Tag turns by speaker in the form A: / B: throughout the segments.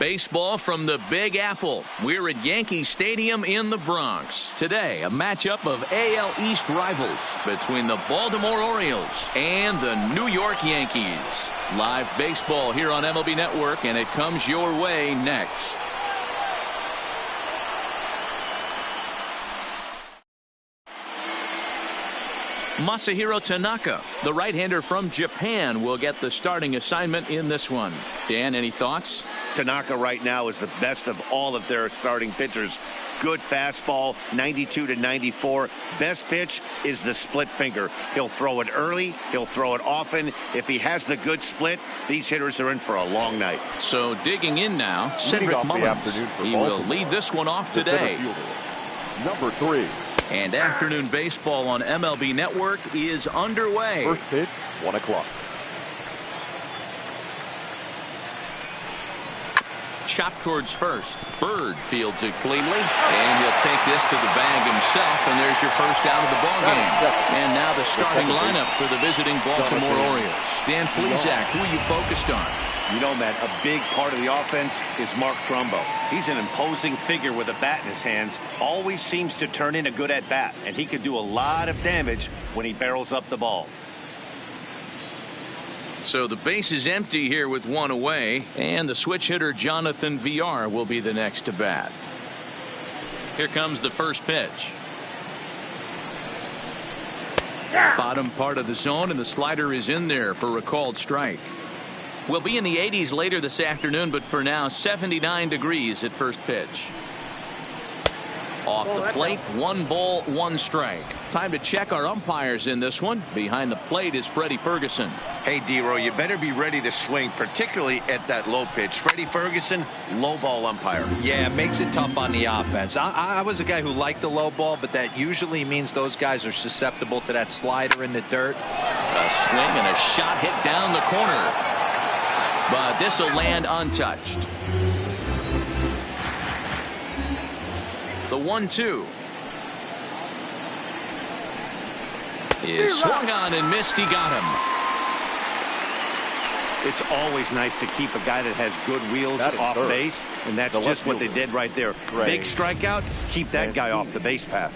A: Baseball from the Big Apple. We're at Yankee Stadium in the Bronx. Today, a matchup of AL East rivals between the Baltimore Orioles and the New York Yankees. Live baseball here on MLB Network, and it comes your way next. Masahiro Tanaka, the right-hander from Japan, will get the starting assignment in this one. Dan, any thoughts?
B: Tanaka right now is the best of all of their starting pitchers. Good fastball, 92 to 94. Best pitch is the split finger. He'll throw it early. He'll throw it often. If he has the good split, these hitters are in for a long night.
A: So digging in now, Cedric Mullins. He will lead this one off today.
C: Number 3.
A: And afternoon baseball on MLB Network is underway.
C: First pitch, 1 o'clock.
A: Chop towards first. Bird fields it cleanly, and he'll take this to the bag himself, and there's your first out of the ball game. And now the starting lineup for the visiting Baltimore Orioles. Dan Plesac, who are you focused on?
B: You know, Matt, a big part of the offense is Mark Trumbo. He's an imposing figure with a bat in his hands. Always seems to turn in a good at-bat, and he can do a lot of damage when he barrels up the ball.
A: So the base is empty here with one away, and the switch hitter Jonathan VR will be the next to bat. Here comes the first pitch. Bottom part of the zone, and the slider is in there for a called strike. We'll be in the 80s later this afternoon, but for now 79 degrees at first pitch. Off the plate, 1 ball, 1 strike. Time to check our umpires in this one. Behind the plate is Freddie Ferguson.
B: Hey, D-Roy, you better be ready to swing, particularly at that low pitch. Freddie Ferguson, low ball umpire.
D: Yeah, it makes it tough on the offense. I was a guy who liked the low ball, but that usually means those guys are susceptible to that slider in the dirt.
A: A swing and a shot hit down the corner. But this will land untouched. The 1-2 is swung on and missed. He got him.
B: It's always nice to keep a guy that has good wheels off base, and that's just what they did right there. Big strikeout, keep that guy off the base path.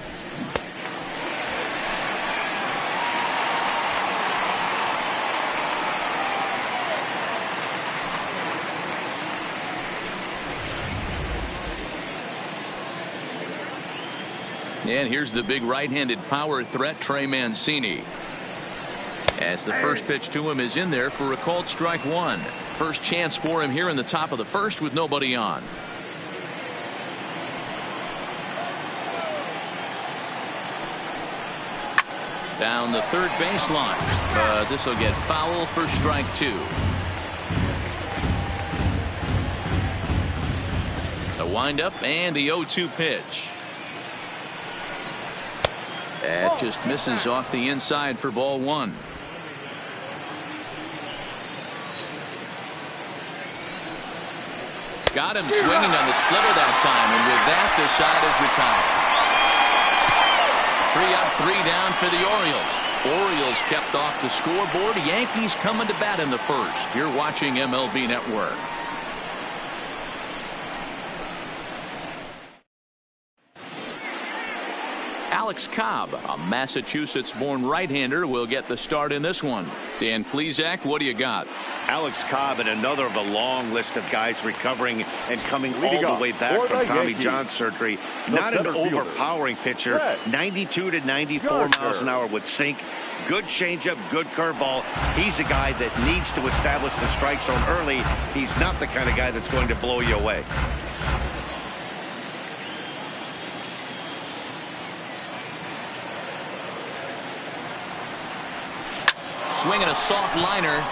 A: And here's the big right-handed power threat, Trey Mancini. As the first pitch to him is in there for a called strike 1. First chance for him here in the top of the first with nobody on. Down the third baseline, but this will get foul for strike 2. The windup and the 0-2 pitch. That just misses off the inside for ball 1. Got him swinging on the splitter that time, and with that the side is retired. 3 up, 3 down for the Orioles. Orioles kept off the scoreboard. Yankees coming to bat in the first. You're watching MLB Network. Alex Cobb, a Massachusetts-born right-hander, will get the start in this one. Dan Plesac, what do you got?
B: Alex Cobb and another of a long list of guys recovering and coming all the way back from Tommy John surgery. Not an overpowering pitcher. 92 to 94 miles an hour with sink. Good changeup, good curveball. He's a guy that needs to establish the strike zone early. He's not the kind of guy that's going to blow you away.
A: Swinging a soft liner.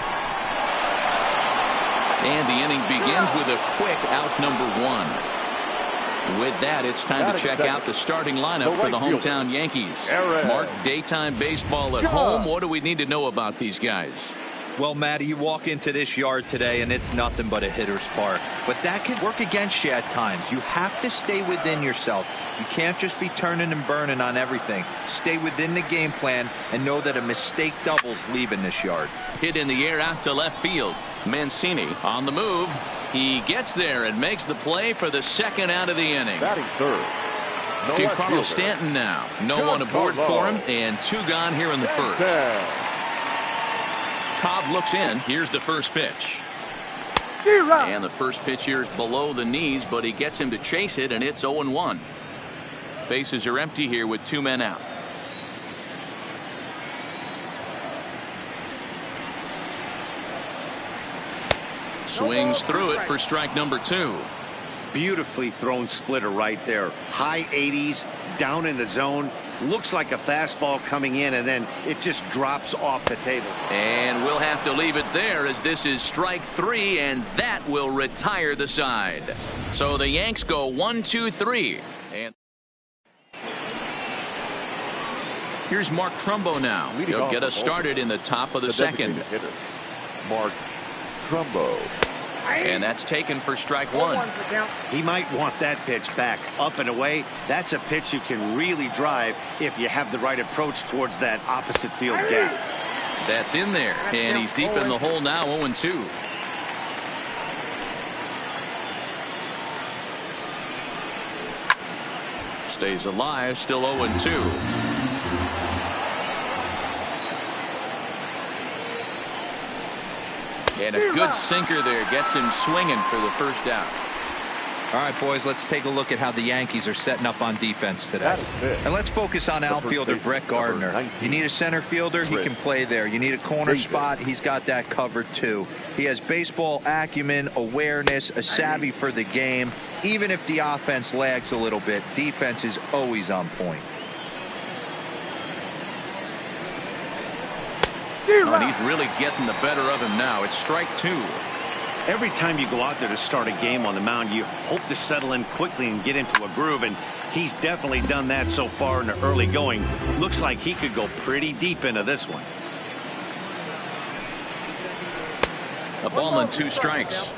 A: And the inning begins with a quick out number 1. With that, it's time to check out the starting lineup for the hometown Yankees. Mark, daytime baseball at home. What do we need to know about these guys?
D: Well, Matty, you walk into this yard today and it's nothing but a hitter's park. But that can work against you at times. You have to stay within yourself. You can't just be turning and burning on everything. Stay within the game plan and know that a mistake doubles leaving this yard.
A: Hit in the air out to left field. Mancini on the move. He gets there and makes the play for the second out of the inning.
C: Batting third.
A: To Carlos Stanton now. No one aboard for him, and 2 gone here in the first. Cobb looks in. Here's the first pitch. And the first pitch here is below the knees, but he gets him to chase it, and it's 0-1. Bases are empty here with 2 men out. Swings through it for strike number 2.
B: Beautifully thrown splitter right there. High 80s, down in the zone. Looks like a fastball coming in, and then it just drops off the table.
A: And we'll have to leave it there, as this is strike 3, and that will retire the side. So the Yanks go 1-2-3. And here's Mark Trumbo now. He'll get us started in the top of the second.
C: Hitter, Mark Trumbo.
A: And that's taken for strike 1.
B: He might want that pitch back, up and away. That's a pitch you can really drive if you have the right approach towards that opposite field gap.
A: That's in there, and he's deep in the hole now, 0-2. Stays alive, still 0-2. And a good sinker there gets him swinging for the first out.
D: All right, boys, let's take a look at how the Yankees are setting up on defense today. And let's focus on outfielder Brett Gardner. You need a center fielder, he can play there. You need a corner spot, he's got that covered too. He has baseball acumen, awareness, a savvy for the game. Even if the offense lags a little bit, defense is always on point.
A: And he's really getting the better of him now. It's strike 2.
B: Every time you go out there to start a game on the mound, you hope to settle in quickly and get into a groove, and he's definitely done that so far in the early going. Looks like he could go pretty deep into this one.
A: A ball and 2 strikes.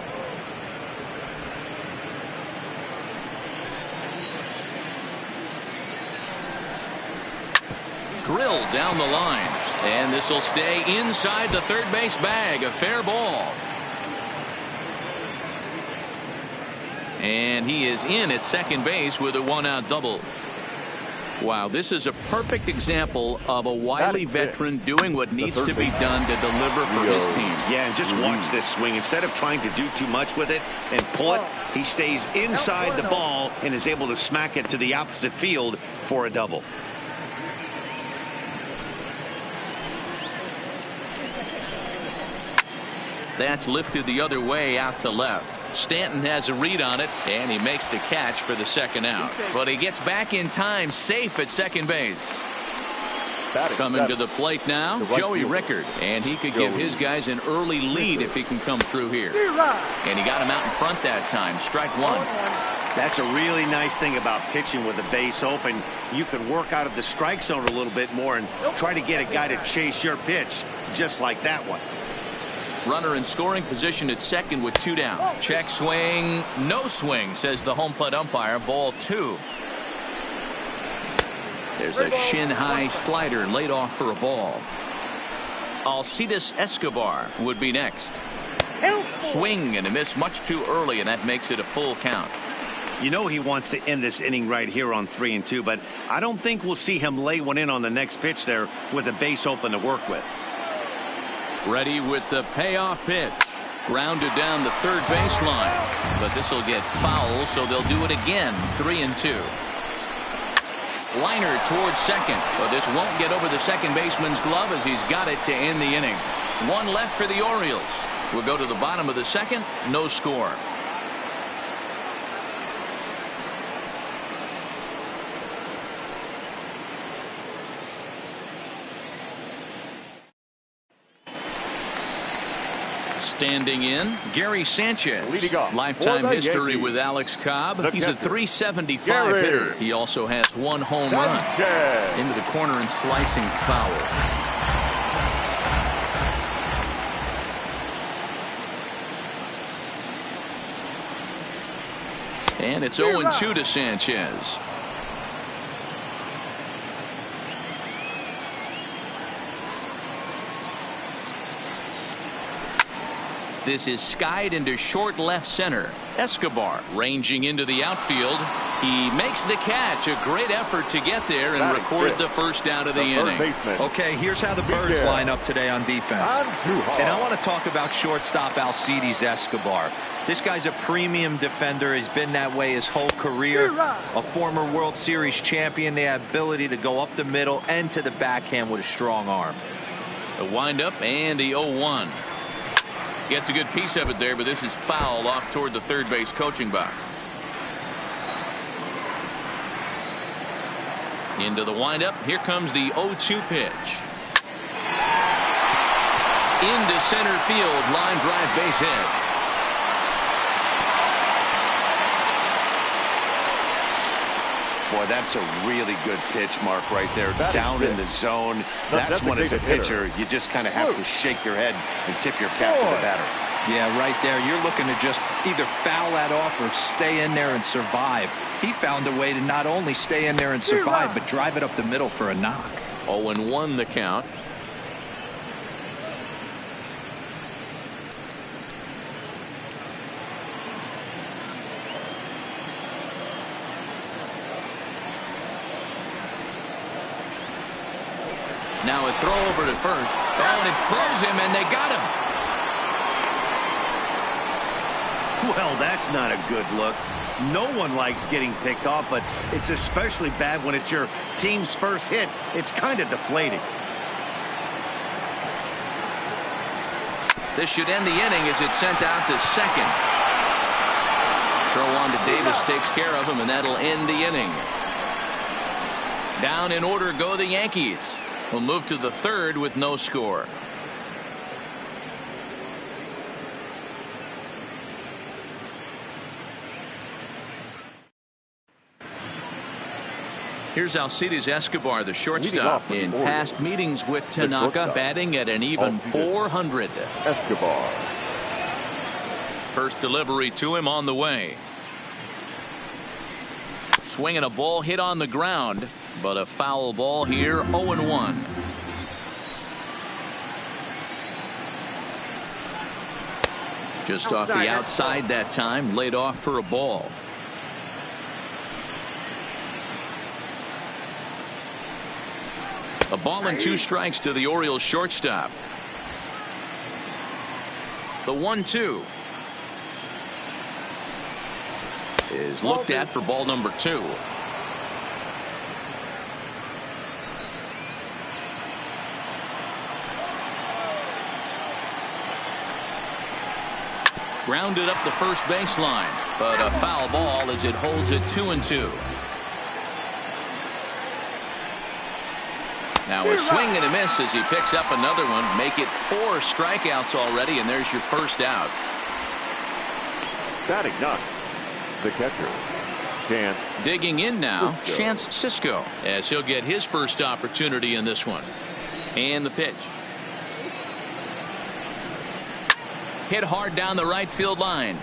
A: Drilled down the line. And this will stay inside the third base bag. A fair ball. And he is in at second base with a 1-out double. Wow, this is a perfect example of a wily veteran doing what needs to be done to deliver for his team.
B: Yeah, and just watch this swing. Instead of trying to do too much with it and pull it, he stays inside the ball and is able to smack it to the opposite field for a double.
A: That's lifted the other way out to left. Stanton has a read on it, and he makes the catch for the second out. But he gets back in time, safe at second base. Coming to the plate now, Joey Rickard. And he could give his guys an early lead if he can come through here. And he got him out in front that time. Strike 1.
B: That's a really nice thing about pitching with the base open. You can work out of the strike zone a little bit more and try to get a guy to chase your pitch, just like that one.
A: Runner in scoring position at second with 2 down. Check swing. No swing, says the home plate umpire. Ball 2. There's a shin-high slider laid off for a ball. Alcides Escobar would be next. Swing and a miss much too early, and that makes it a full count.
B: You know he wants to end this inning right here on 3-2, but I don't think we'll see him lay one in on the next pitch there with a base open to work with.
A: Ready with the payoff pitch. Grounded down the third baseline. But this will get foul, so they'll do it again. 3-2. Liner towards second. But this won't get over the second baseman's glove as he's got it to end the inning. 1 left for the Orioles. We'll go to the bottom of the second. No score. Standing in, Gary Sanchez. Lifetime history with Alex Cobb. He's a .375 hitter. He also has 1 home run. Into the corner and slicing foul. And it's 0-2 to Sanchez. This is skied into short left center. Escobar ranging into the outfield. He makes the catch. A great effort to get there and record the first down of the inning.
D: Okay, here's how the Birds line up today on defense. And I want to talk about shortstop Alcides Escobar. This guy's a premium defender. He's been that way his whole career. A former World Series champion. The ability to go up the middle and to the backhand with a strong arm.
A: The windup and the 0-1. Gets a good piece of it there, but this is foul off toward the third base coaching box. Into the windup. Here comes the 0-2 pitch. Into center field. Line drive, base hit.
B: Boy, that's a really good pitch, Mark, right there. Down in the zone. That's when, as a pitcher, you just kind of have to shake your head and tip your cap to the batter.
D: Yeah, right there. You're looking to just either foul that off or stay in there and survive. He found a way to not only stay in there and survive, but drive it up the middle for a knock.
A: 0-1 the count. Now a throw over to first. Oh, and it throws him, and they got him.
B: Well, that's not a good look. No one likes getting picked off, but it's especially bad when it's your team's first hit. It's kind of deflating.
A: This should end the inning as it's sent out to second. Throw on to Davis takes care of him, and that'll end the inning. Down in order go the Yankees. We'll move to the third with no score. Here's Alcides Escobar, the shortstop. In past meetings with Tanaka, batting at an even .400.
C: Escobar.
A: First delivery to him on the way. Swinging a ball hit on the ground, but a foul ball here. 0-1. Just off the outside that time, laid off for a ball. A ball and 2 strikes to the Orioles shortstop. The 1-2 is looked at for ball number 2. Grounded up the first baseline, but a foul ball as it holds it 2-2. Now a swing and a miss as he picks up another one. Make it 4 strikeouts already, and there's your first out.
C: Batting ninth, the catcher, Chance.
A: Digging in now, Chance Sisco, as he'll get his first opportunity in this one. And the pitch. Hit hard down the right field line,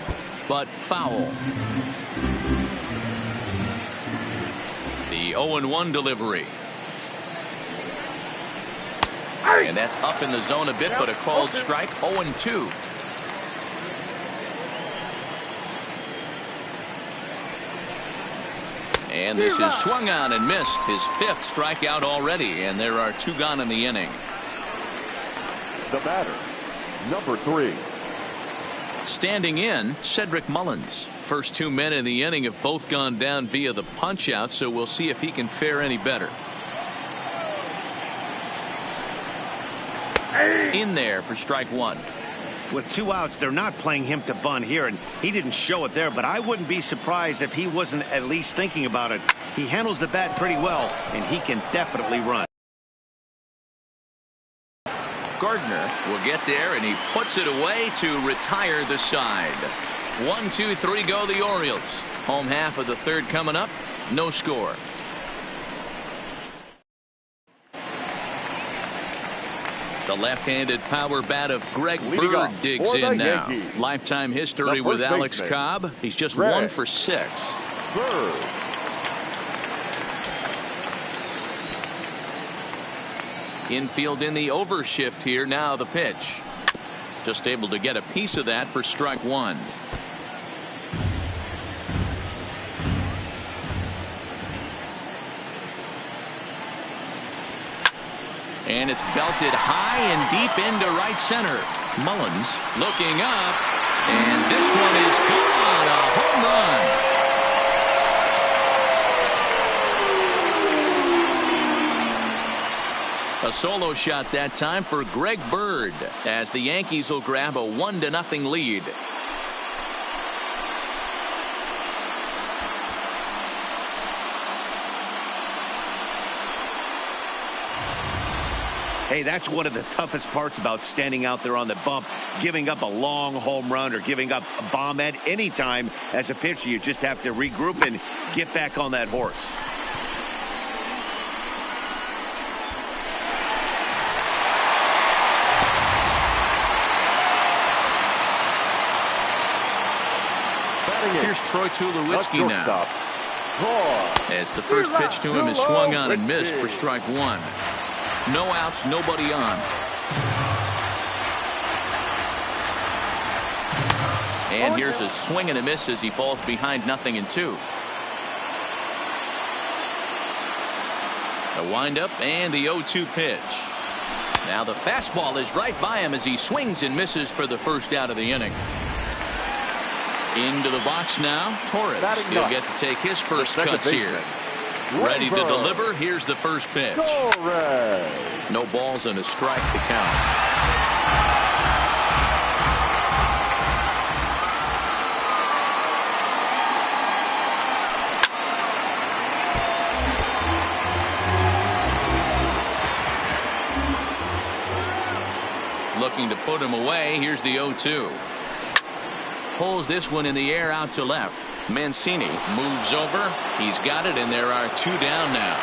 A: but foul. The 0-1 delivery. And that's up in the zone a bit, but a called strike. 0-2. And this is swung on and missed. His 5th strikeout already, and there are 2 gone in the inning.
C: The batter, number 3.
A: Standing in, Cedric Mullins. First 2 men in the inning have both gone down via the punch out, so we'll see if he can fare any better. In there for strike 1.
B: With 2 outs, they're not playing him to bunt here, and he didn't show it there, but I wouldn't be surprised if he wasn't at least thinking about it. He handles the bat pretty well, and he can definitely run.
A: Gardner will get there, and he puts it away to retire the side. 1, 2, 3 go the Orioles. Home half of the third coming up. No score. The left-handed power bat of Greg Bird digs in now. Lifetime history with Alex Cobb. He's just 1 for 6.
C: Bird.
A: Infield in the overshift here. Now the pitch. Just able to get a piece of that for strike one. And it's belted high and deep into right center. Mullins looking up, and this one is gone. A home run. A solo shot that time for Greg Bird, as the Yankees will grab a 1-0 lead.
B: Hey, that's one of the toughest parts about standing out there on the bump. Giving up a long home run or giving up a bomb at any time as a pitcher. You just have to regroup and get back on that horse.
A: Here's Troy Tulowitzki now. As the first pitch to him is swung on and missed for strike one. No outs, nobody on. And here's a swing and a miss as he falls behind 0-2. The windup and the 0-2 pitch. Now the fastball is right by him as he swings and misses for the first out of the inning. Into the box now, Torres. He'll get to take his first cuts here. Ready to deliver. Here's the first pitch. No balls and a strike to count. Looking to put him away. Here's the 0-2. Pulls this one in the air out to left. Mancini moves over. He's got it, and there are two down now.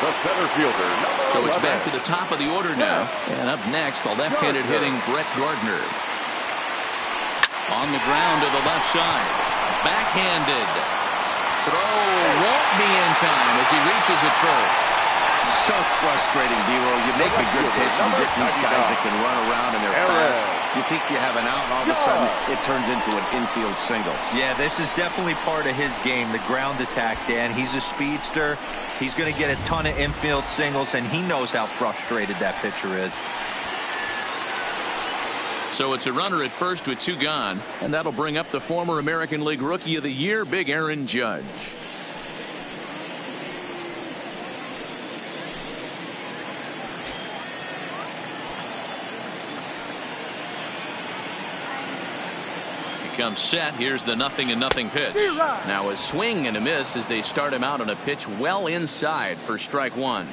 C: The center fielder.
A: So it's back to the top of the order now. And up next, the left-handed hitting Brett Gardner. On the ground to the left side. Backhanded. Throw won't be in time as he reaches it first.
B: So frustrating, D-Roll. You make a good pitch and you get these guys that can run around and they're fast. You think you have an out, and all of a sudden it turns into an infield single.
D: Yeah, this is definitely part of his game, the ground attack, Dan. He's a speedster. He's going to get a ton of infield singles, and he knows how frustrated that pitcher is.
A: So it's a runner at first with two gone, and that'll bring up the former American League Rookie of the Year, Big Aaron Judge. Comes set. Here's the 0-0 pitch. Now a swing and a miss as they start him out on a pitch well inside for strike one.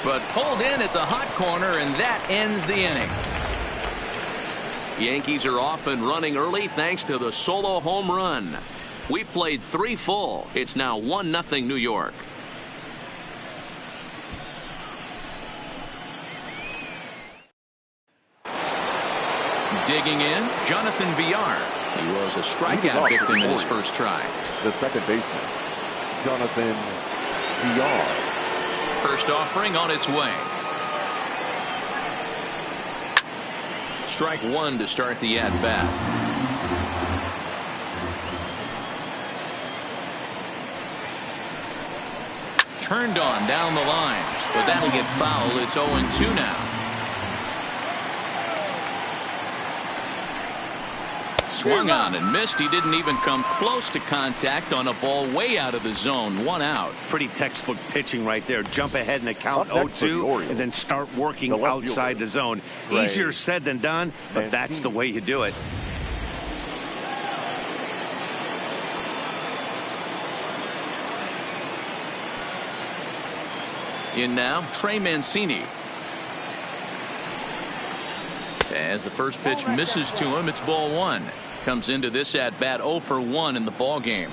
A: But pulled in at the hot corner, and that ends the inning. Yankees are off and running early thanks to the solo home run. We played 3 full. It's now 1-0 New York. Digging in, Jonathan Villar. He was a strikeout victim in his first try.
C: The second baseman, Jonathan Villar.
A: First offering on its way. Strike one to start the at-bat. Turned on down the line, but that'll get fouled. It's 0-2 now. Swung on and missed. He didn't even come close to contact on a ball way out of the zone. 1 out.
B: Pretty textbook pitching right there. Jump ahead in the count 0-2 and then start working outside the zone. Easier said than done, but that's the way you do it.
A: In now, Trey Mancini. As the first pitch misses to him, it's ball one. Comes into this at bat 0 for 1 in the ball game.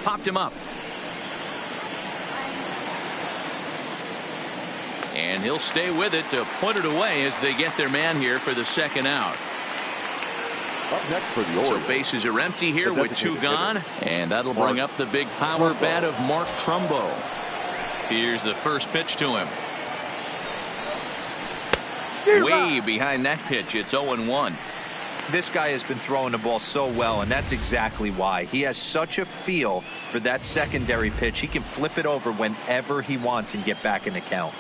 A: Popped him up. And he'll stay with it to put it away as they get their man here for the second out.
C: Up next for the Orioles.
A: So bases are empty here with 2 gone. And that'll bring up the big power bat of Mark Trumbo. Here's the first pitch to him. Way behind that pitch. It's 0-1.
D: This guy has been throwing the ball so well, and that's exactly why. He has such a feel for that secondary pitch. He can flip it over whenever he wants and get back in the count.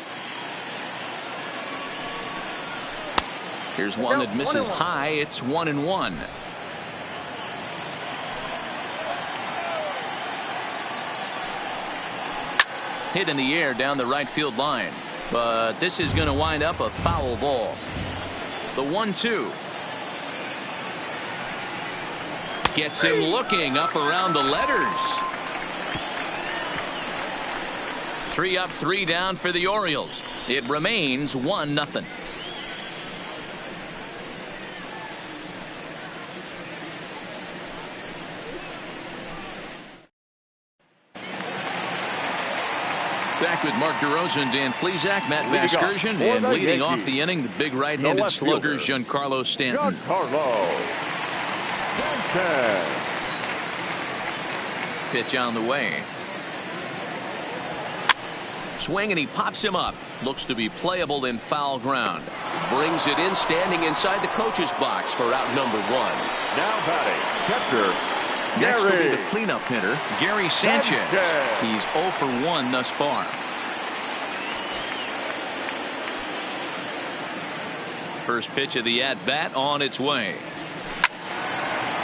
A: Here's one that misses high. It's 1-1. Hit in the air down the right field line, but this is going to wind up a foul ball. The 1-2 gets him looking up around the letters. 3 up, 3 down for the Orioles. It remains 1-0. Back with Mark DeRosa and Dan Plesac, Matt Vasgersian, and leading off the inning, the big right-handed slugger, Giancarlo Stanton. Pitch on the way. Swing, and he pops him up. Looks to be playable in foul ground. Brings it in, standing inside the coach's box for out number 1.
C: Now batting, catcher.
A: Next will be the cleanup hitter, Gary Sanchez. He's 0 for 1 thus far. First pitch of the at-bat on its way.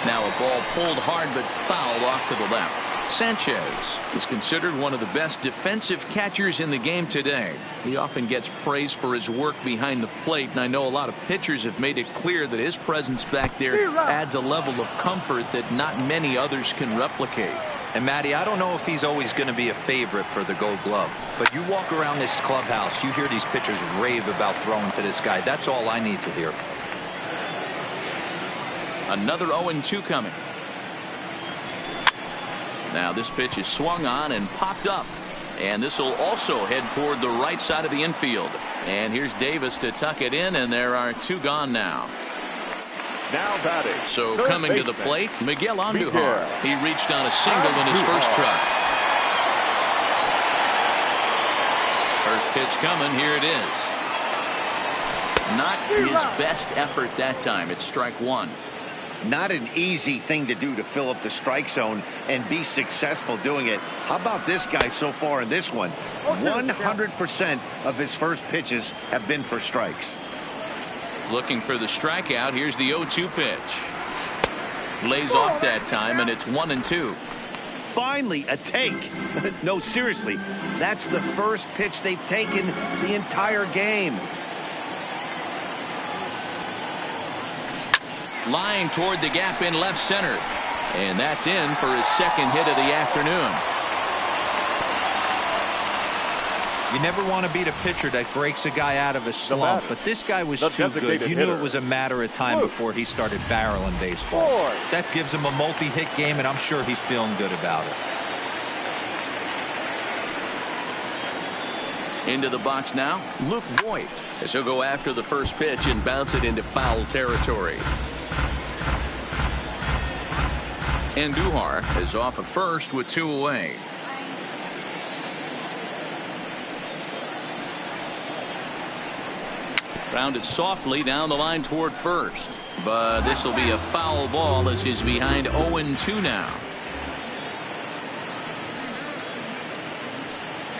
A: Now a ball pulled hard but fouled off to the left. Sanchez is considered one of the best defensive catchers in the game today. He often gets praise for his work behind the plate, and I know a lot of pitchers have made it clear that his presence back there adds a level of comfort that not many others can replicate.
D: And Matty, I don't know if he's always going to be a favorite for the Gold Glove, but you walk around this clubhouse, you hear these pitchers rave about throwing to this guy. That's all I need to hear.
A: Another 0-2 coming. Now this pitch is swung on and popped up, and this will also head toward the right side of the infield. And here's Davis to tuck it in, and there are 2 gone now.
C: Now batting.
A: So coming to the plate, Miguel Andujar. He reached on a single in his first try. First pitch coming. Here it is. Not his best effort that time. It's strike 1.
B: Not an easy thing to do to fill up the strike zone and be successful doing it. How about this guy so far in this one? 100% of his first pitches have been for strikes.
A: Looking for the strikeout. Here's the 0-2 pitch. Lays off that time, and it's 1-2.
B: Finally a take. No, seriously, that's the first pitch they've taken the entire game.
A: Lying toward the gap in left center, and that's in for his second hit of the afternoon.
D: You never want to beat a pitcher that breaks a guy out of a slump, but this guy was too good. You knew it was a matter of time before he started barreling baseballs. That gives him a multi-hit game, and I'm sure he's feeling good about it.
A: Into the box now, Luke Voigt, as he'll go after the first pitch and bounce it into foul territory. Andujar is off at first with 2 away. Grounded softly down the line toward first, but this will be a foul ball as he's behind 0-2 now.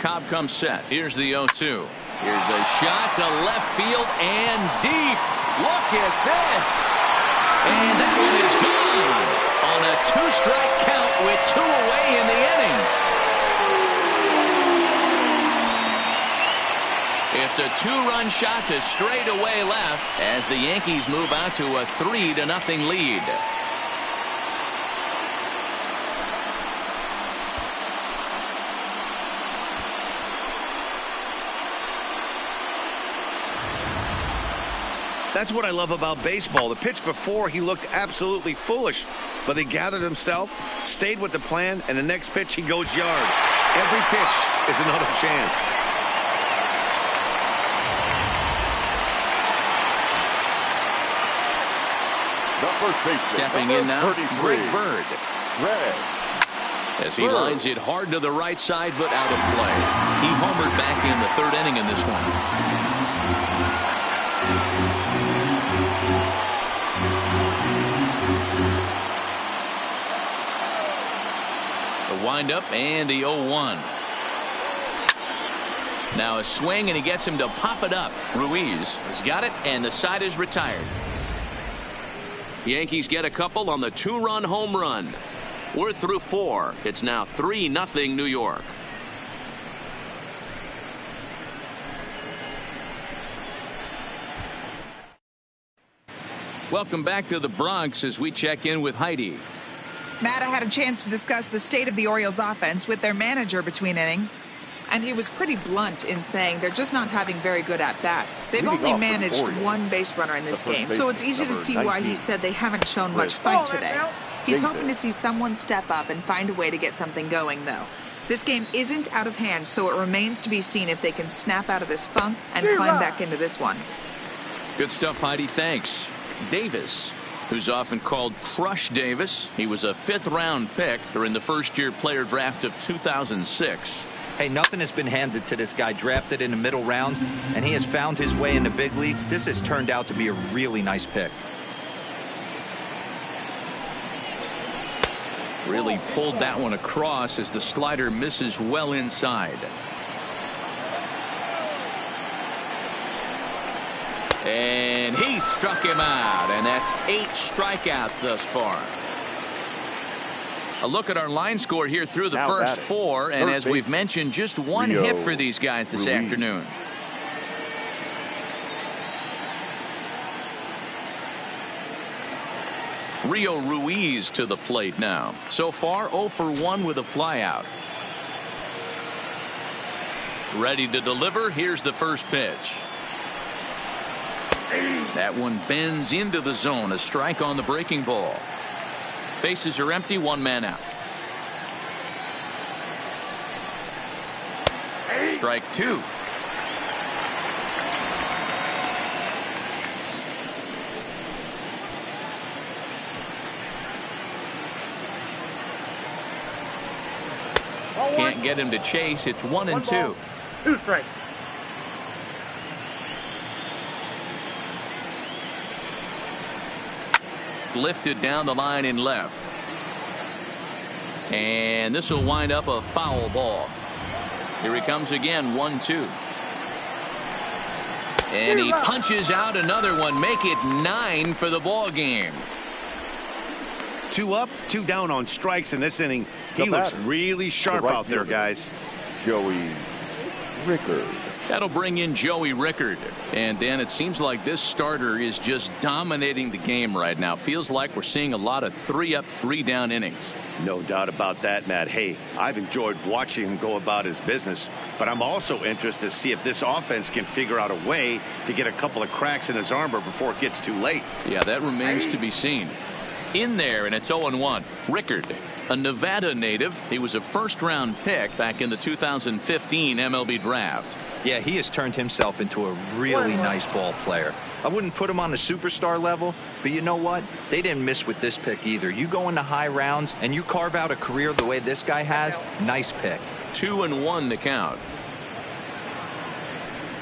A: Cobb comes set. Here's the 0-2. Here's a shot to left field and deep. Look at this. And that one is gone on a 2-strike count with 2 away in the inning. It's a 2-run shot to straightaway left as the Yankees move out to a 3-0 lead.
B: That's what I love about baseball. The pitch before, he looked absolutely foolish, but he gathered himself, stayed with the plan, and the next pitch he goes yard. Every pitch is another chance.
C: The
A: Stepping in now, Greg Bird.
C: Red.
A: As he lines it hard to the right side, but out of play. He homered back in the third inning in this one. The windup and the 0-1. Now a swing, and he gets him to pop it up. Ruiz has got it, and the side is retired. Yankees get a couple on the two-run home run. We're through 4. It's now 3-0 New York. Welcome back to the Bronx as we check in with Heidi.
E: Matt, I had a chance to discuss the state of the Orioles offense with their manager between innings, and he was pretty blunt in saying they're just not having very good at-bats. They've only managed one base runner in this game, so it's easy to see why he said they haven't shown much fight today. He's hoping to see someone step up and find a way to get something going, though. This game isn't out of hand, so it remains to be seen if they can snap out of this funk and climb back into this one.
A: Good stuff, Heidi. Thanks. Davis, who's often called Crush Davis. He was a 5th-round pick during the first-year player draft of 2006.
D: Hey, nothing has been handed to this guy. Drafted in the middle rounds, and he has found his way in the big leagues. This has turned out to be a really nice pick.
A: Really pulled that one across as the slider misses well inside. And he struck him out, and that's 8 strikeouts thus far. A look at our line score here through the first 4, and as we've mentioned, just one hit for these guys this afternoon. Rio Ruiz to the plate now. So far 0 for 1 with a flyout. Ready to deliver. Here's the first pitch. That one bends into the zone. A strike on the breaking ball. Bases are empty. 1 man out. Strike 2. Can't get him to chase. It's 1-2.
F: 2 strikes.
A: Lifted down the line in left. And this will wind up a foul ball. Here he comes again. 1-2. And he punches out another one. Make it 9 for the ball game.
B: 2 up, 2 down on strikes in this inning. He looks really sharp out there, guys.
C: Joey Rickard.
A: That'll bring in Joey Rickard. And Dan, it seems like this starter is just dominating the game right now. Feels like we're seeing a lot of 3 up, 3 down innings.
B: No doubt about that, Matt. Hey, I've enjoyed watching him go about his business, but I'm also interested to see if this offense can figure out a way to get a couple of cracks in his armor before it gets too late.
A: Yeah, that remains to be seen. In there, and it's 0-1. Rickard, a Nevada native. He was a first-round pick back in the 2015 MLB draft.
D: Yeah, he has turned himself into a really nice ball player. I wouldn't put him on the superstar level, but you know what? They didn't miss with this pick either. You go into high rounds and you carve out a career the way this guy has, nice pick.
A: 2-1 to count.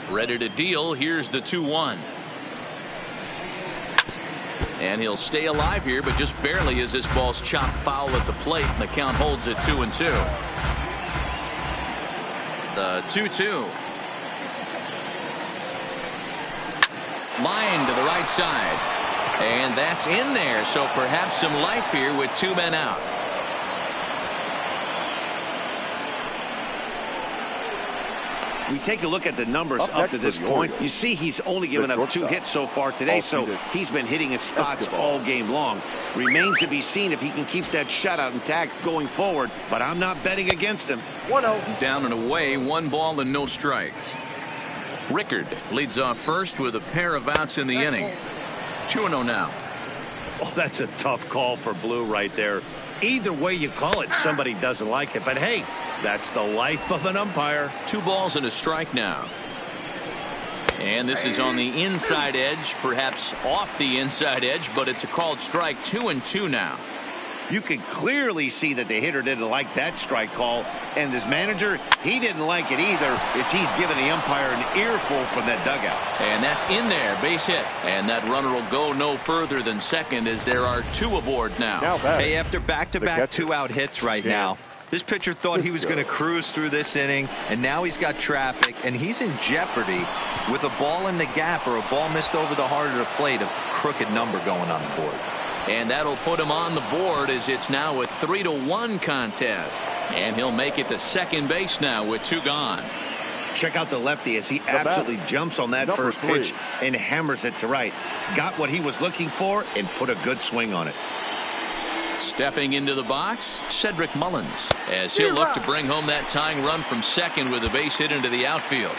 A: Ready to deal. Here's the 2-1. And he'll stay alive here, but just barely as this ball's chopped foul at the plate, and the count holds at 2-2. The 2-2. Line to the right side. And that's in there, so perhaps some life here with 2 men out.
B: We take a look at the numbers up to this point. You see he's only given up 2 hits so far today, so he's been hitting his spots all game long. Remains to be seen if he can keep that shutout intact going forward, but I'm not betting against him.
F: 1-0.
A: Down and away, 1 ball and no strikes. Rickard leads off first with a pair of outs in the inning. 2-0 now.
B: Oh, that's a tough call for Blue right there. Either way you call it, somebody doesn't like it, but hey, that's the life of an umpire.
A: 2 balls and a strike now. And this is on the inside edge, perhaps off the inside edge, but it's a called strike. 2-2 now.
B: You can clearly see that the hitter didn't like that strike call, and his manager, he didn't like it either, as he's giving the umpire an earful from that dugout.
A: And that's in there, base hit. And that runner will go no further than second, as there are 2 aboard now.
D: Hey, after back-to-back 2-out hits right now, this pitcher thought he was going to cruise through this inning, and now he's got traffic, and he's in jeopardy with a ball in the gap or a ball missed over the heart of the plate, a crooked number going on the board.
A: And that'll put him on the board, as it's now a 3-1 contest. And he'll make it to second base now with 2 gone.
B: Check out the lefty as he absolutely jumps on that first pitch and hammers it to right. Got what he was looking for and put a good swing on it.
A: Stepping into the box, Cedric Mullins, as he'll look to bring home that tying run from second with a base hit into the outfield.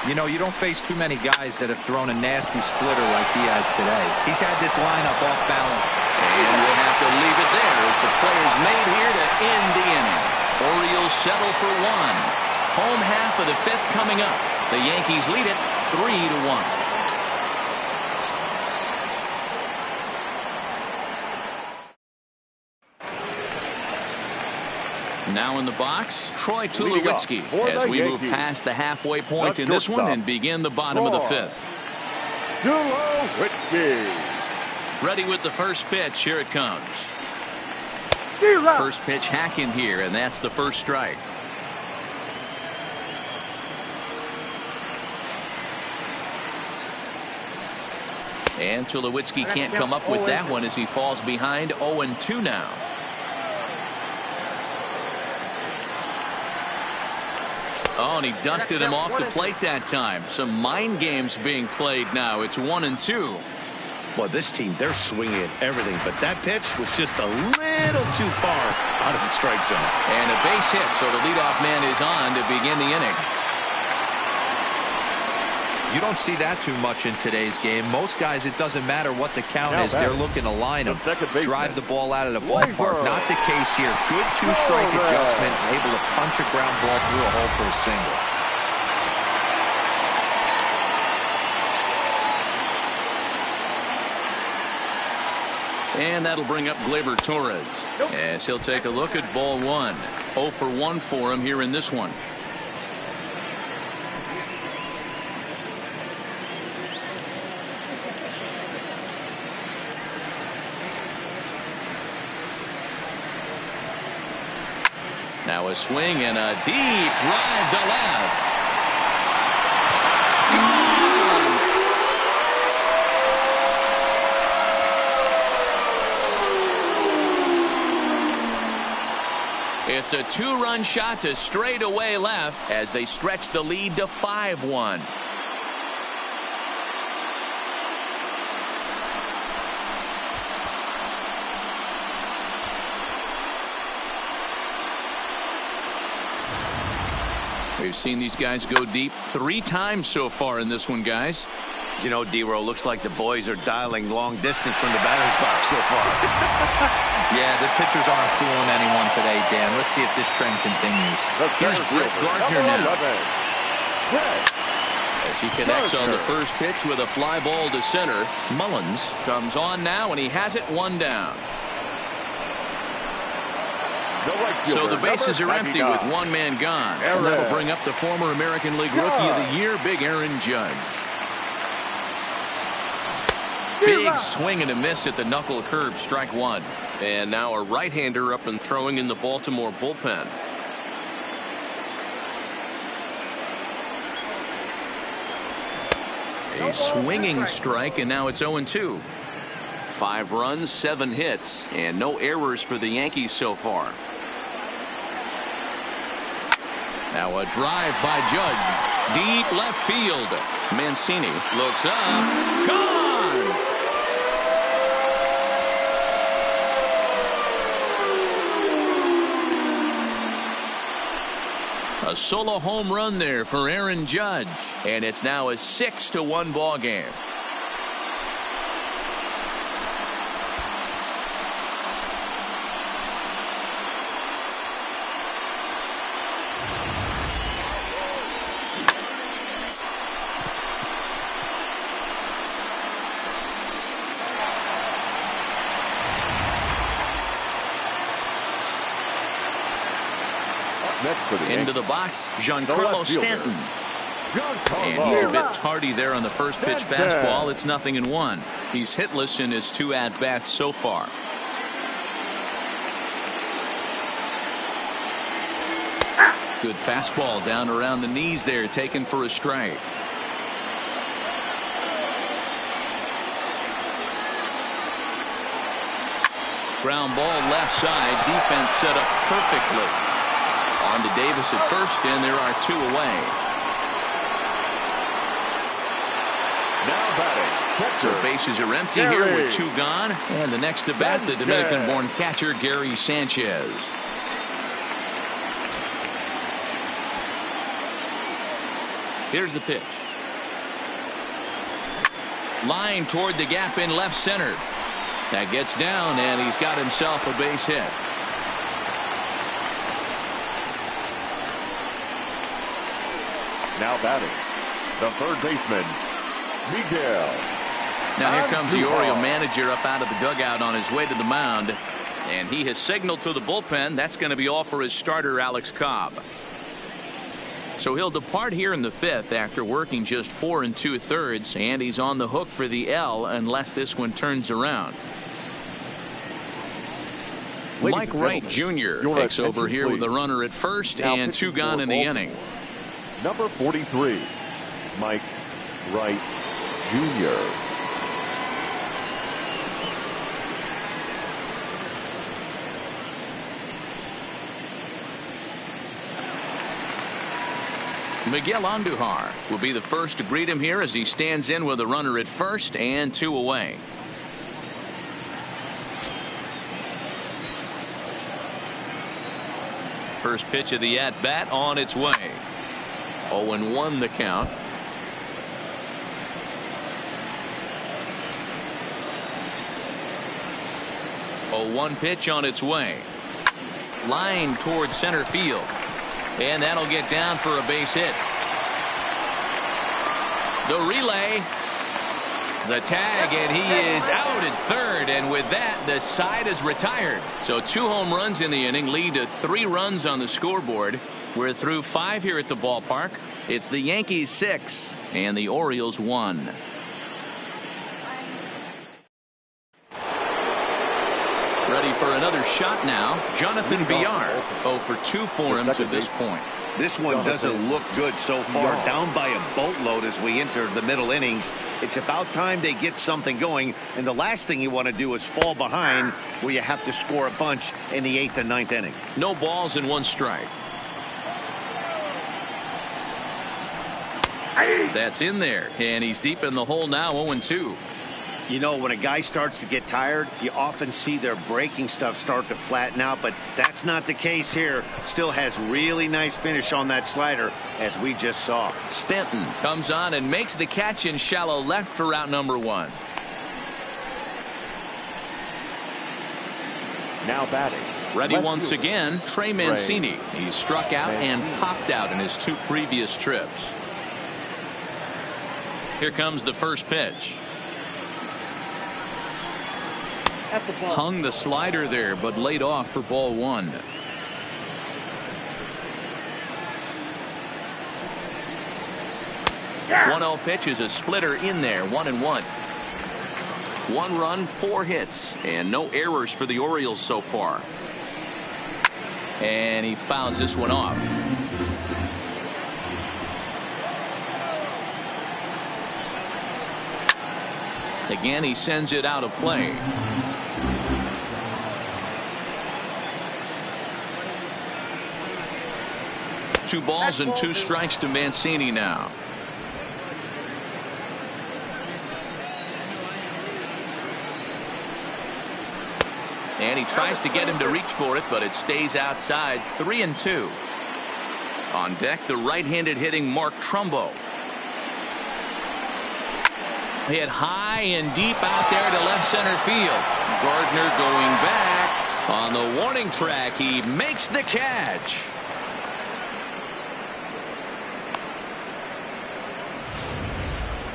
D: You know, you don't face too many guys that have thrown a nasty splitter like he has today. He's had this lineup off balance.
A: And we'll have to leave it there as the players made here to end the inning. Orioles settle for 1. Home half of the 5th coming up. The Yankees lead it 3-1. Now in the box, Troy Tulowitzki, as we move past the halfway point in this one and begin the bottom of the 5th.
C: Tulowitzki.
A: Ready with the first pitch. Here it comes. First pitch hacking here, and that's the first strike. And Tulowitzki can't come up with that one as he falls behind. 0-2 now. Oh, and he dusted him off the plate that time. Some mind games being played now. It's 1-2.
B: Well, this team, they're swinging at everything, but that pitch was just a little too far out of the strike zone.
A: And a base hit, so the leadoff man is on to begin the inning.
D: You don't see that too much in today's game. Most guys, it doesn't matter what the count is. They're looking to line them, drive the ball out of the ballpark. Not the case here. Good 2-strike adjustment, able to punch a ground ball through a hole for a single.
A: And that'll bring up Gleyber Torres as he'll take a look at ball 1. 0 for 1 for him here in this one. Now a swing and a deep drive to left. It's a 2-run shot to straightaway left as they stretch the lead to 5-1. We've seen these guys go deep 3 times so far in this one, guys.
B: You know, D-Row, looks like the boys are dialing long distance from the batter's box so far.
D: Yeah, the pitchers aren't fooling anyone today, Dan. Let's see if this trend continues.
A: Here's Brett Gardner now. As he connects on the first pitch with a fly ball to center. Mullins comes on now, and he has it 1 down. So the bases are empty with 1 man gone. And that'll bring up the former American League Rookie of the Year, Big Aaron Judge. Big swing and a miss at the knuckle curve, strike 1. And now a right-hander up and throwing in the Baltimore bullpen. A swinging strike, and now it's 0-2. 5 runs, 7 hits, and no errors for the Yankees so far. Now a drive by Judge. Deep left field. Mancini looks up. Gone! A solo home run there for Aaron Judge. And it's now a 6-1 ball game.
C: next for the
A: Into the box, Giancarlo Stanton. And he's a bit tardy there on the first pitch fastball. It's 0-1. He's hitless in his 2 at-bats so far. Good fastball down around the knees there, taken for a strike. Ground ball left side. Defense set up perfectly. On to Davis at first, and there are 2 away.
C: Now batting,
A: So bases are empty here with 2 gone. And the next to bat, the Dominican-born catcher, Gary Sanchez. Here's the pitch. Line toward the gap in left center. That gets down, and he's got himself a base hit.
C: now batting, the third baseman, Miguel.
A: Now here comes the Oriole manager up out of the dugout on his way to the mound. And he has signaled to the bullpen that's going to be all for his starter, Alex Cobb. So he'll depart here in the 5th after working just 4 2/3, and he's on the hook for the L unless this one turns around. Mike Wright Jr. takes over here with a runner at first and 2 gone in the inning.
C: Number 43, Mike Wright Jr.
A: Miguel Andujar will be the first to greet him here as he stands in with a runner at first and 2 away. First pitch of the at-bat on its way. 0-1 the count. A 1 pitch on its way. Line towards center field. And that'll get down for a base hit. The relay. The tag, and he is out at third, and with that the side is retired. So 2 home runs in the inning lead to 3 runs on the scoreboard. We're through 5 here at the ballpark. It's the Yankees 6 and the Orioles 1. Ready for another shot now. Jonathan Villar. 0 for 2 for him to this point.
B: This one doesn't look good so far. Down by a boatload as we enter the middle innings. It's about time they get something going. And the last thing you want to do is fall behind where you have to score a bunch in the 8th and 9th inning.
A: No balls and 1 strike. That's in there. And he's deep in the hole now, 0-2.
B: You know, when a guy starts to get tired, you often see their breaking stuff start to flatten out, but that's not the case here. Still has really nice finish on that slider, as we just saw.
A: Stanton comes on and makes the catch in shallow left for out number 1.
C: Now batting.
A: Ready once again, Trey Mancini. He's struck out and popped out in his 2 previous trips. Here comes the first pitch. Hung the slider there, but laid off for ball 1. One 1-0 pitch is a splitter in there, 1-1. 1 run, 4 hits, and no errors for the Orioles so far. And he fouls this one off. Again, he sends it out of play. Two balls and 2 strikes to Mancini now. And he tries to get him to reach for it, but it stays outside. 3-2. On deck, the right-handed hitting Mark Trumbo. Hit high and deep out there to left center field. Gardner going back on the warning track. He makes the catch.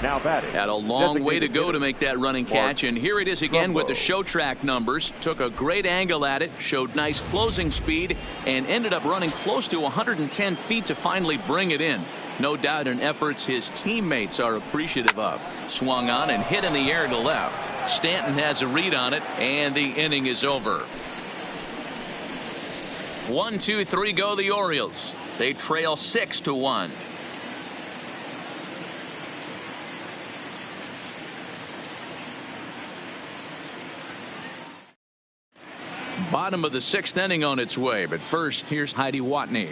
C: Now batting.
A: Had a long way to go to make that running catch, and here it is again with the show track numbers. Took a great angle at it, showed nice closing speed, and ended up running close to 110 feet to finally bring it in. No doubt in efforts his teammates are appreciative of. Swung on and hit in the air to left. Stanton has a read on it, and the inning is over. 1-2-3 go the Orioles. They trail 6-1. Bottom of the 6th inning on its way, but first here's Heidi Watney.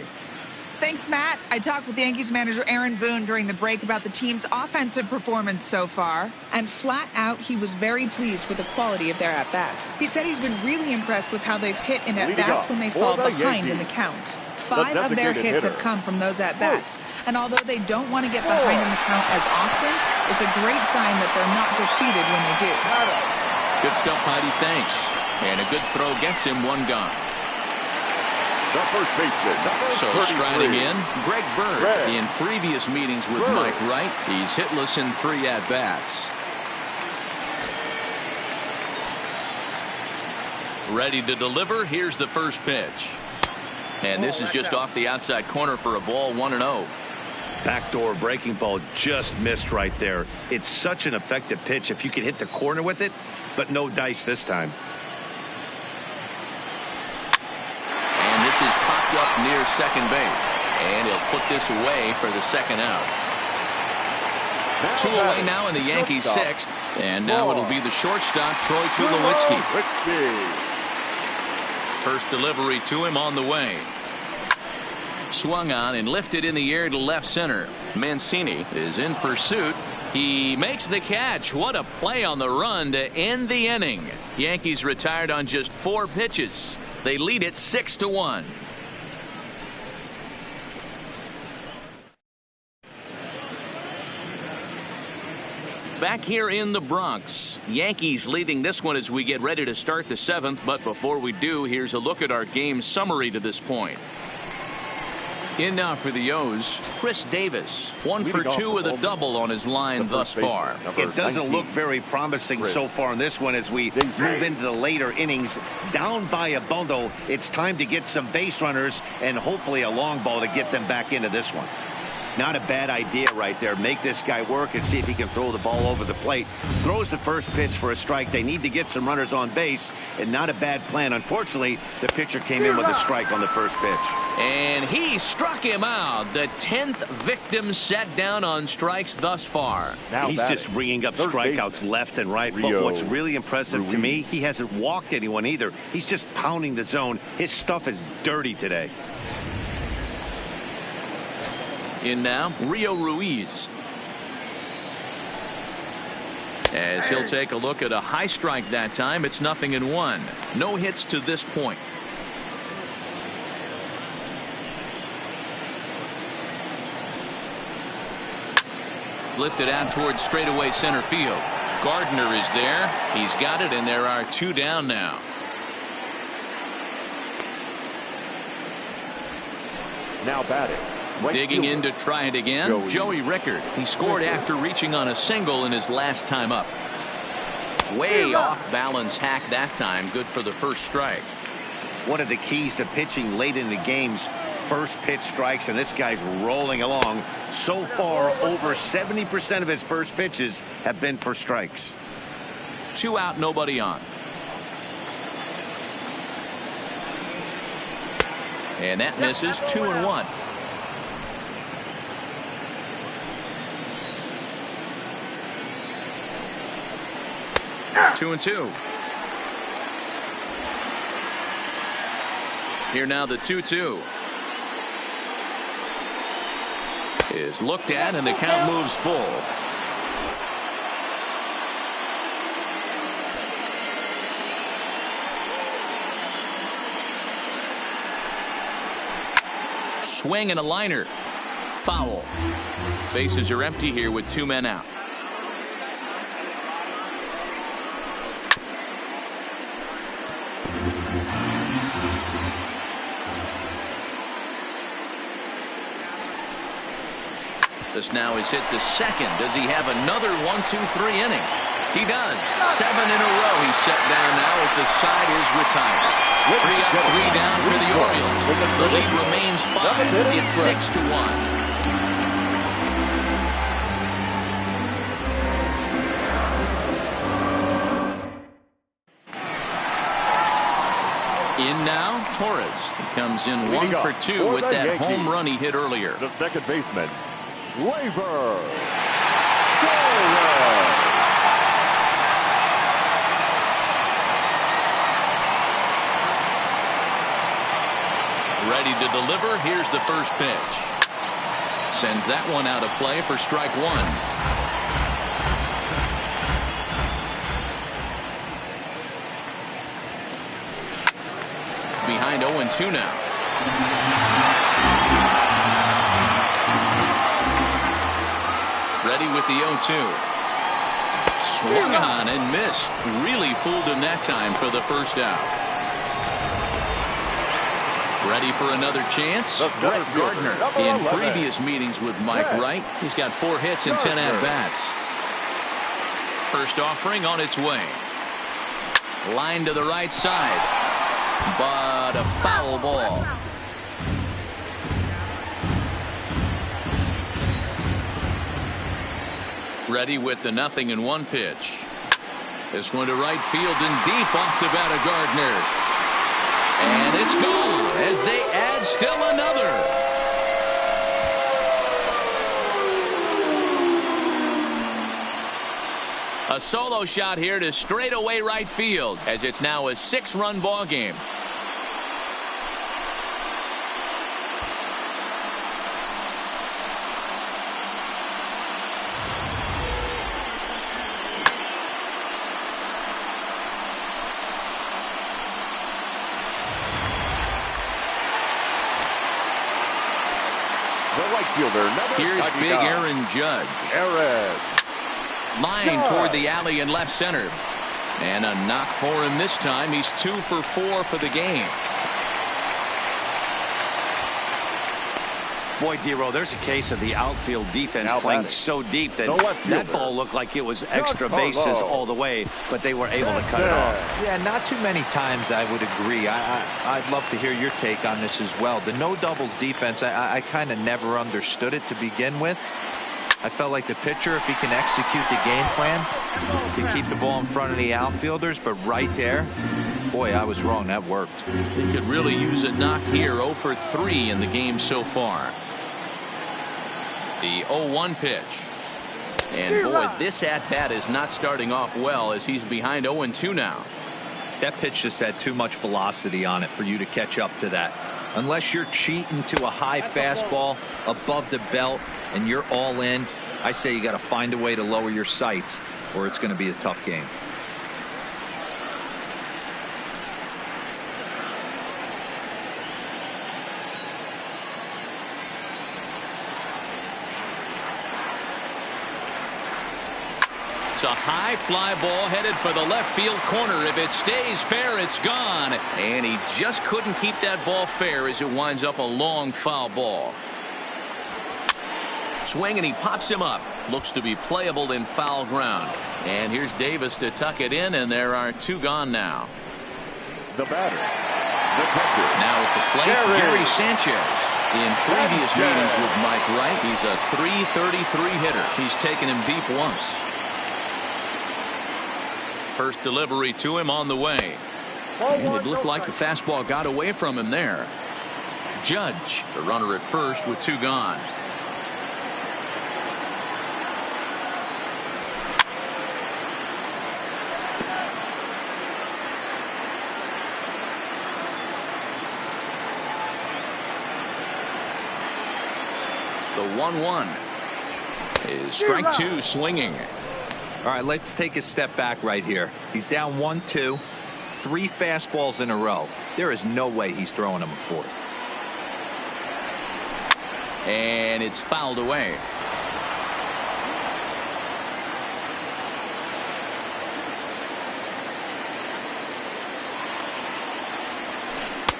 E: Thanks, Matt. I talked with Yankees manager Aaron Boone during the break about the team's offensive performance so far, and flat out he was very pleased with the quality of their at-bats. He said he's been really impressed with how they've hit in at-bats when they fall behind in the count. 5 of their hits have come from those at-bats, and although they don't want to get behind in the count as often, it's a great sign that they're not defeated when they do.
A: Good stuff, Heidi. Thanks. And a good throw gets him one gone.
C: The first baseman,
A: So striding in, Greg Bird. In previous meetings with Mike Wright, he's hitless in 3 at-bats. Ready to deliver. Here's the first pitch. And this is just off the outside corner for a ball, 1-0.
B: Backdoor breaking ball just missed right there. It's such an effective pitch if you can hit the corner with it, but no dice this time.
A: This is popped up near second base, and he'll put this away for the second out. 2 away now in the Yankees' 6th, and now it'll be the shortstop Troy Tulowitzki. First delivery to him on the way. Swung on and lifted in the air to left center. Mancini is in pursuit. He makes the catch. What a play on the run to end the inning. Yankees retired on just 4 pitches. They lead it 6-1. Back here in the Bronx, Yankees leading this one as we get ready to start the 7th. But before we do, here's a look at our game summary to this point. In now for the O's, Chris Davis, 1 for 2 with a double on his line thus far.
B: It doesn't look very promising so far in this one as we move into the later innings. Down by a bundle, it's time to get some base runners and hopefully a long ball to get them back into this one. Not a bad idea right there. Make this guy work and see if he can throw the ball over the plate. Throws the first pitch for a strike. They need to get some runners on base, and not a bad plan. Unfortunately, the pitcher came in with a strike on the first pitch.
A: And he struck him out. The 10th victim set down on strikes thus far.
B: He's just ringing up strikeouts left and right. But what's really impressive to me, he hasn't walked anyone either. He's just pounding the zone. His stuff is dirty today.
A: In now, Rio Ruiz. As he'll take a look at a high strike that time, it's 0-1. No hits to this point. Lifted out towards straightaway center field. Gardner is there. He's got it, and there are 2 down now.
C: Now batting.
A: Digging in to try it again, Joey Rickard. He scored after reaching on a single in his last time up. Way off balance hack that time. Good for the first strike.
B: One of the keys to pitching late in the game's first pitch strikes, and this guy's rolling along. So far, over 70% of his first pitches have been for strikes.
A: 2 out, nobody on. And that misses. 2-1. Two and 2. Here now the 2-2 is looked at, and the count moves full. Swing and a liner. Foul. Bases are empty here with 2 men out. This now is hit to second. Does he have another 1-2-3 inning? He does. 7 in a row he's set down now as the side is retired. 3 up, 3 down for the Orioles. The lead remains 5. It's 6-1. In now, Torres. He comes in 1 for 2 with that home run he hit earlier.
C: The second baseman, Torres.
A: Ready to deliver. Here's the first pitch. Sends that one out of play for strike 1. Behind 0-2 now. Ready with the 0-2. Swung on and missed. Really fooled him that time for the first out. Ready for another chance. Brett Gardner. In previous meetings with Mike Wright, he's got 4 hits and 10 at-bats. First offering on its way. Line to the right side. But a foul ball. Ready with the 0-1 pitch. This one to right field and deep off the bat of Gardner. And it's gone as they add still another. A solo shot here to straightaway right field as it's now a 6-run ball game.
C: The right fielder,
A: here's big Aaron Judge. Line toward the alley in left center. And a knock for him this time. He's 2 for 4 for the game.
B: Boy, Dero, there's a case of the outfield defense playing so deep that that ball looked like it was extra bases all the way, but they were able to cut it off.
D: Yeah, not too many times I would agree. I'd love to hear your take on this as well. The no doubles defense, I kind of never understood it to begin with. I felt like the pitcher, if he can execute the game plan, can keep the ball in front of the outfielders, but right there, boy, I was wrong. That worked.
A: He could really use a knock here. 0 for 3 in the game so far. The 0-1 pitch. And boy, this at-bat is not starting off well as he's behind 0-2 now.
D: That pitch just had too much velocity on it for you to catch up to that. Unless you're cheating to a high fastball above the belt and you're all in, I say you got to find a way to lower your sights or it's going to be a tough game.
A: It's a high fly ball headed for the left field corner. If it stays fair, it's gone. And he just couldn't keep that ball fair as it winds up a long foul ball. Swing and he pops him up. Looks to be playable in foul ground. And here's Davis to tuck it in, and there are 2 gone now.
C: The batter, the catcher.
A: Now at the plate, Gary Sanchez. In previous meetings with Mike Wright, he's a .333 hitter. He's taken him deep once. First delivery to him on the way. And it looked like the fastball got away from him there. Judge, the runner at first with 2 gone. The 1-1 is strike 2 swinging.
D: All right, let's take a step back right here. He's down 1-2, 3 fastballs in a row. There is no way he's throwing him a 4th.
A: And it's fouled away.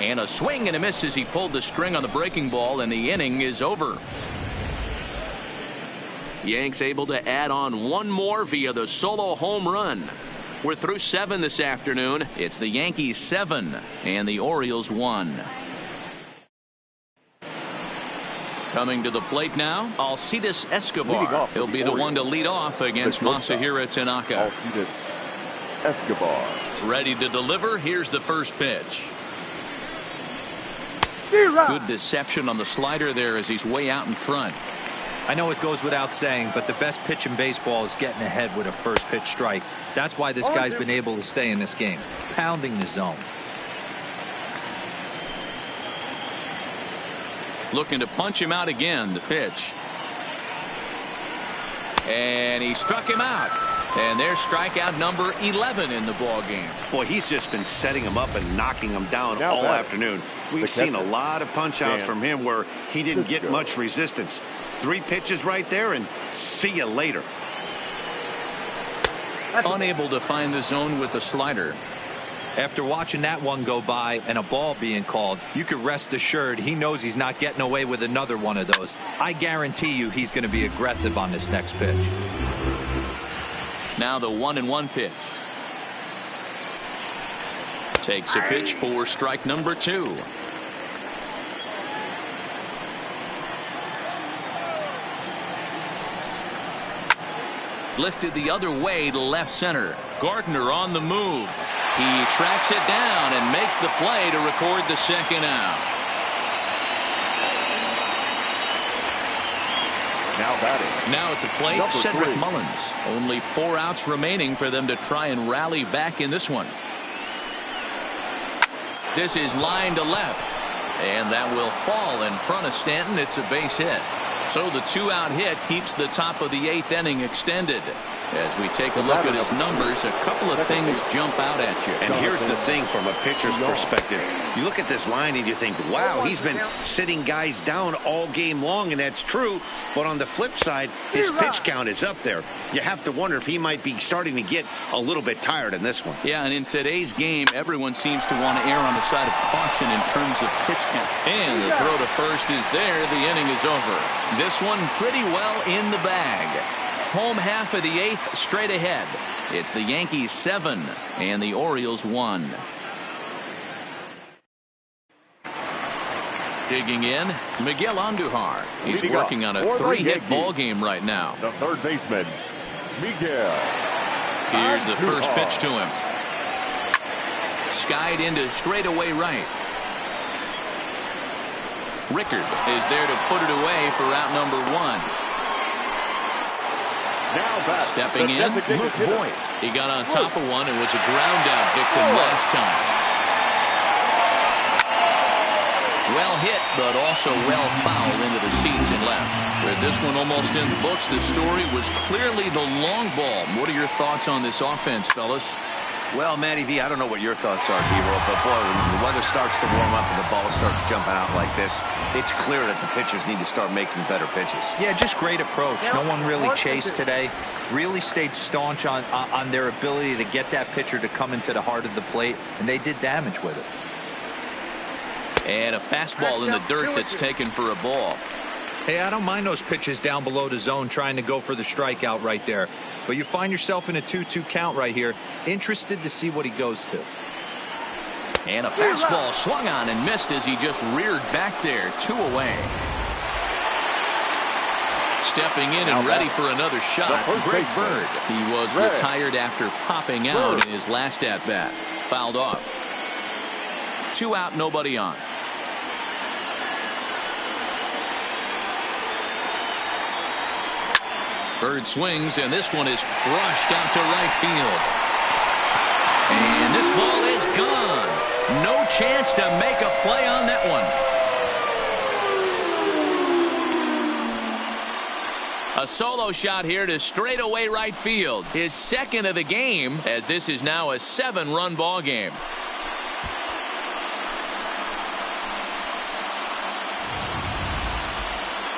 A: And a swing and a miss as he pulled the string on the breaking ball, and the inning is over. Yanks able to add on one more via the solo home run. We're through 7 this afternoon. It's the Yankees 7 and the Orioles 1. Coming to the plate now, Alcides Escobar. He'll be the one to lead off against Masahiro Tanaka.
C: Alcides Escobar.
A: Ready to deliver. Here's the first pitch. Good deception on the slider there as he's way out in front.
D: I know it goes without saying, but the best pitch in baseball is getting ahead with a first pitch strike. That's why this guy's been able to stay in this game, pounding the zone.
A: Looking to punch him out again. The pitch. And he struck him out. And there's strikeout number 11 in the ball game.
B: Boy, he's just been setting him up and knocking him down all afternoon. We've seen a lot of punch outs from him where he didn't get much resistance. 3 pitches right there and see you later.
A: Unable to find the zone with the slider.
D: After watching that one go by and a ball being called, you could rest assured he knows he's not getting away with another one of those. I guarantee you he's going to be aggressive on this next pitch.
A: Now the 1-1 pitch. Takes a pitch for strike number 2. Lifted the other way to left center. Gardner on the move. He tracks it down and makes the play to record the second out.
C: Now batting.
A: Now at the plate,
C: Number
A: Cedric
C: 3.
A: Mullins. Only 4 outs remaining for them to try and rally back in this one. This is line to left. And that will fall in front of Stanton. It's a base hit. So the 2-out hit keeps the top of the 8th inning extended. As we take a look at his numbers, a couple of things jump out at you.
B: And here's the thing from a pitcher's perspective. You look at this line and you think, wow, he's been sitting guys down all game long, and that's true. But on the flip side, his pitch count is up there. You have to wonder if he might be starting to get a little bit tired in this one.
A: Yeah, and in today's game, everyone seems to want to err on the side of caution in terms of pitch count. And the throw to first is there. The inning is over. This one pretty well in the bag. Home half of the 8th straight ahead. It's the Yankees 7 and the Orioles 1. Digging in, Miguel Andujar. He's working on a 3-hit ball game right now.
C: The third baseman, Miguel.
A: Here's the first pitch to him. Skied into straightaway right. Rickard is there to put it away for out number 1.
C: Now
A: stepping in, Luke Voigt. He got on top of one and was a ground out victim last time. Well hit, but also well fouled into the seats and left. With this one almost in the books, the story was clearly the long ball. What are your thoughts on this offense, fellas?
B: Well, Matty V, I don't know what your thoughts are, D-Roll, but boy, when the weather starts to warm up and the ball starts jumping out like this, it's clear that the pitchers need to start making better pitches.
D: Yeah, just great approach. No one really chased today. Really stayed staunch on their ability to get that pitcher to come into the heart of the plate, and they did damage with it.
A: And a fastball in the dirt that's taken for a ball.
D: Hey, I don't mind those pitches down below the zone trying to go for the strikeout right there. But you find yourself in a 2-2 count right here. Interested to see what he goes to.
A: And a fastball swung on and missed as he just reared back there. 2 away. Stepping in and ready for another shot, Greg Bird. He was retired after popping out in his last at-bat. Fouled off. 2 out, nobody on. Bird swings, and this one is crushed out to right field. And this ball is gone. No chance to make a play on that one. A solo shot here to straightaway right field. His second of the game, as this is now a 7-run ball game.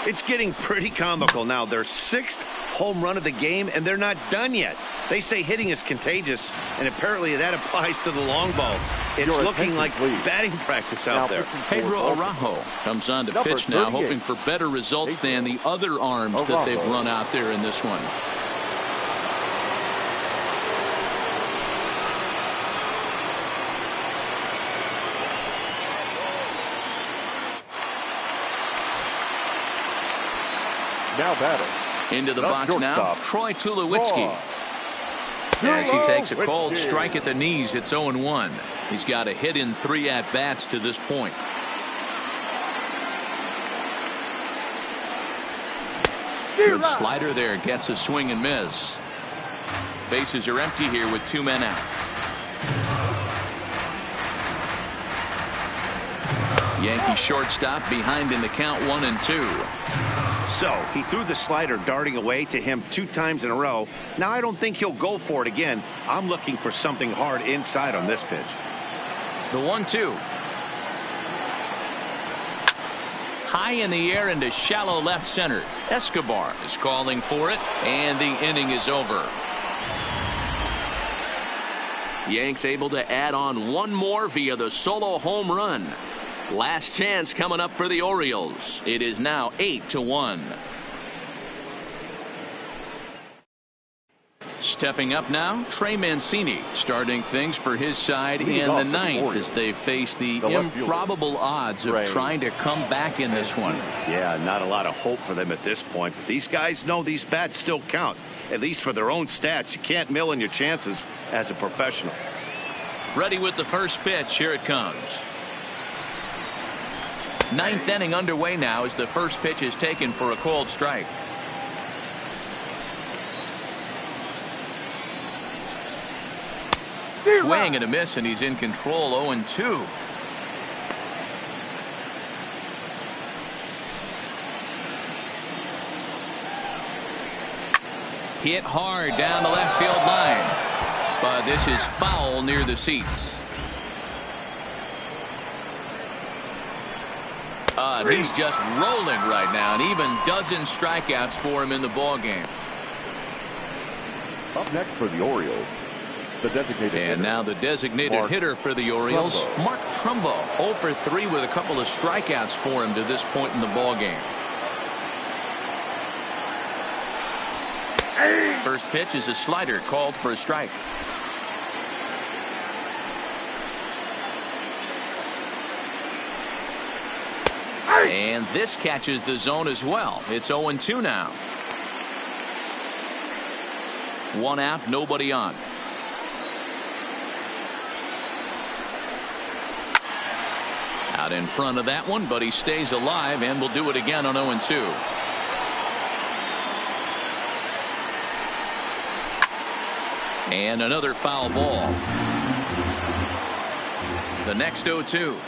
B: It's getting pretty comical now. Their 6th home run of the game, and they're not done yet. They say hitting is contagious, and apparently that applies to the long ball. It's looking like batting practice out there.
A: Pedro Araujo comes on to pitch now, hoping for better results than the other arms that they've run out there in this one.
C: Now batting.
A: Into the box now, Troy Tulowitzki. As he takes a cold strike at the knees, it's 0-1. He's got a hit in 3 at-bats to this point. Good slider there, gets a swing and miss. Bases are empty here with 2 men out. Yankee shortstop behind in the count 1-2.
B: So he threw the slider darting away to him 2 times in a row. Now I don't think he'll go for it again. I'm looking for something hard inside on this pitch.
A: The 1-2. High in the air into shallow left center. Escobar is calling for it, and the inning is over. Yanks able to add on 1 more via the solo home run. Last chance coming up for the Orioles. It is now 8-1. Stepping up now, Trey Mancini starting things for his side in the 9th as they face the improbable odds of trying to come back in this one.
B: Yeah, not a lot of hope for them at this point, but these guys know these bats still count, at least for their own stats. You can't mill in your chances as a professional.
A: Ready with the first pitch. Here it comes. 9th inning underway now as the first pitch is taken for a cold strike. Swing and a miss, and he's in control. 0-2. Hit hard down the left field line, but this is foul near the seats. He's just rolling right now, and even dozen strikeouts for him in the ball game.
C: Up next for the Orioles, the designated hitter.
A: And now the designated hitter for the Orioles, Mark Trumbo, 0 for 3 with a couple of strikeouts for him to this point in the ball game. First pitch is a slider called for a strike. And this catches the zone as well. It's 0-2 now. 1 out, nobody on. Out in front of that one, but he stays alive and will do it again on 0-2. And another foul ball. The next 0-2.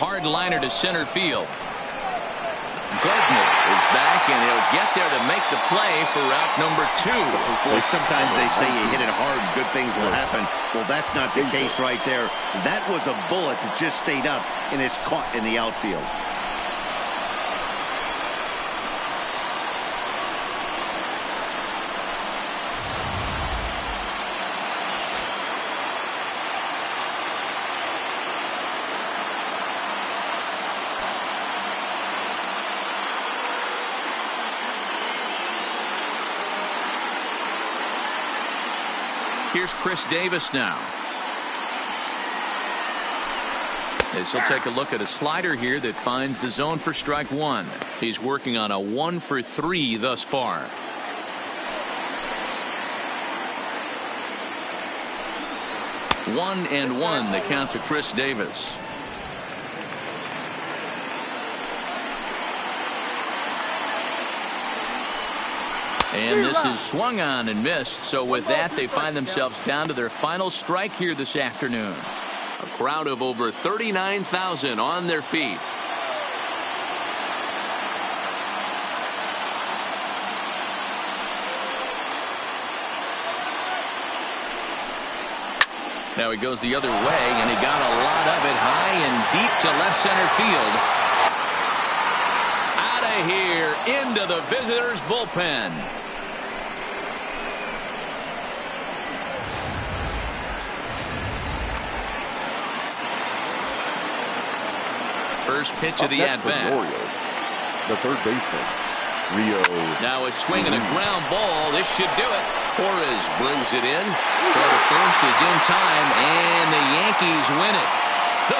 A: Hard liner to center field. Gardner is back, and he'll get there to make the play for route number 2.
B: Boy, sometimes they say you hit it hard, good things will happen. Well, that's not the case right there. That was a bullet that just stayed up and is caught in the outfield.
A: Here's Chris Davis now. As he'll take a look at a slider here that finds the zone for strike 1. He's working on a 1 for 3 thus far. One and one, the count to Chris Davis. And this is swung on and missed. So with that, they find themselves down to their final strike here this afternoon. A crowd of over 39,000 on their feet. Now he goes the other way, and he got a lot of it high and deep to left center field. Out of here into the visitors' bullpen. First pitch of the at-bat.
C: The third baseman, Rio.
A: Now a swing and a ground ball. This should do it. Torres brings it in. Throw to first is in time, and the Yankees win it. The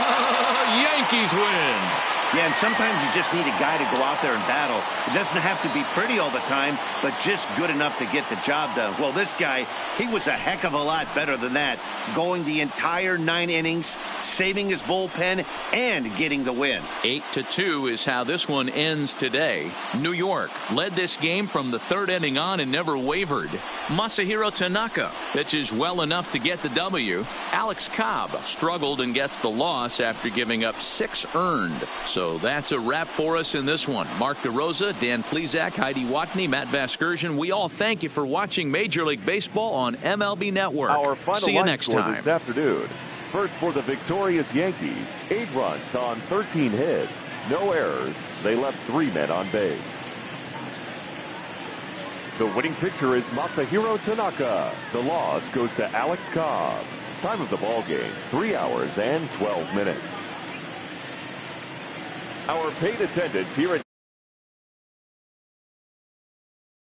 A: Yankees win.
B: Yeah, and sometimes you just need a guy to go out there and battle. It doesn't have to be pretty all the time, but just good enough to get the job done. Well, this guy, he was a heck of a lot better than that, going the entire 9 innings, saving his bullpen, and getting the win.
A: 8-2 is how this one ends today. New York led this game from the 3rd inning on and never wavered. Masahiro Tanaka pitches well enough to get the W. Alex Cobb struggled and gets the loss after giving up 6 earned. So that's a wrap for us in this one. Mark DeRosa, Dan Plesac, Heidi Watney, Matt Vasgersian. We all thank you for watching Major League Baseball on MLB Network.
C: Our final
A: See you next time.
C: This afternoon. First for the victorious Yankees. 8 runs on 13 hits. No errors. They left 3 men on base. The winning pitcher is Masahiro Tanaka. The loss goes to Alex Cobb. Time of the ball game, 3 hours and 12 minutes. Our paid attendance here at